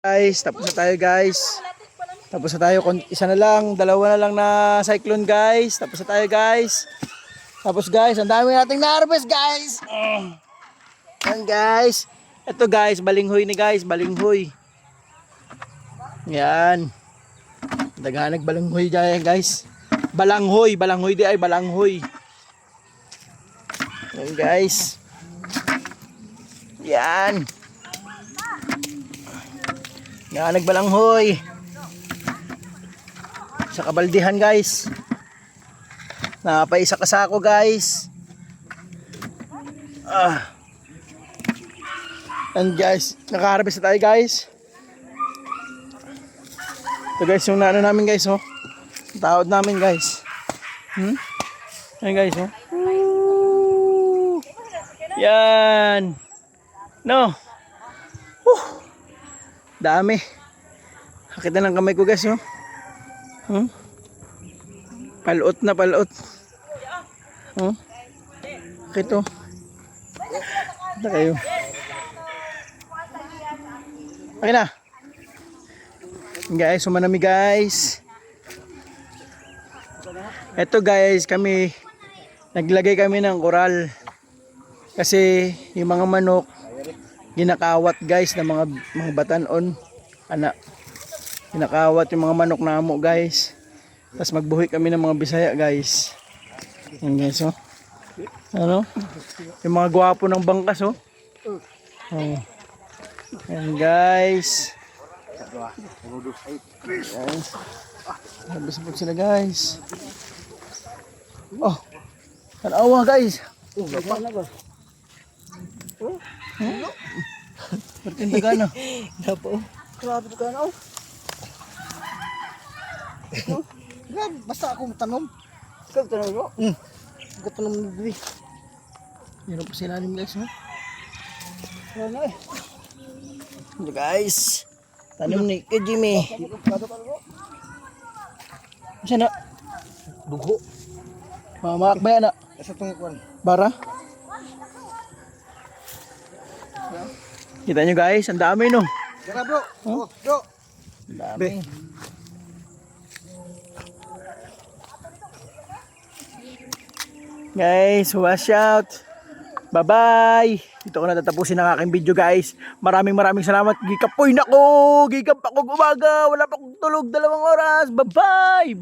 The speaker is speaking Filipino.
Guys, tapos na tayo guys. Tapos na tayo, isa na lang, dalawa na lang na cyclone guys. Tapos na tayo guys. Tapos guys, ang dami nating na-harvest guys. Yan guys. Ito guys, balinghoy ni guys, balinghoy. Yan. Daghanag balanghoy dyan guys. Balanghoy, balanghoy di ay balanghoy. Yan guys. Yan. Yan, nagbalanghoy. Sa kabaldihan guys. Napaisa kasako guys. And guys, nakaharvest na tayo guys. Ito guys, yung naano namin guys, oh. Taod namin guys. Ayan guys, oh. Woo! Yan. No. Dami. Hakit na ng kamay ko guys, oh. Palot na palot. Hakit, oh. Ito kayo. Okay na. Guys, sumanami guys. Ito guys, kami naglagay kami ng koral. Kasi yung mga manok ginakawat guys ng mga batanon. Ginakawat yung mga manok na amo guys. Tapos magbuhi kami ng mga Bisaya guys. Yan guys, oh. Ano? Yung mga gwapo ng bangkas, oh. Yan guys. Guys. Habis po sila guys. Oh. Tanawa guys. Pertinda ka na. Dapo. Grabe ka na, oh. Grabe, basta akong tanom. Ikaw tanong mo? Ako tanom ng bibi. Yan po sila rin guys, oh. Wala eh. Ito guys. Tanim ni kay Jimmy. Saan na? Dugo. Mamak ba yan na? Sa tungkuan. Bara? Kita nyo guys, ang dami no. Tara bro. Oh, bro. Ang dami. Guys, wash out. Bye-bye. Dito ko na tatapusin ang aking video guys. Maraming salamat. Gikapoy na ko. Gikap ako umaga. Wala pa akong tulog 2 oras. Bye-bye.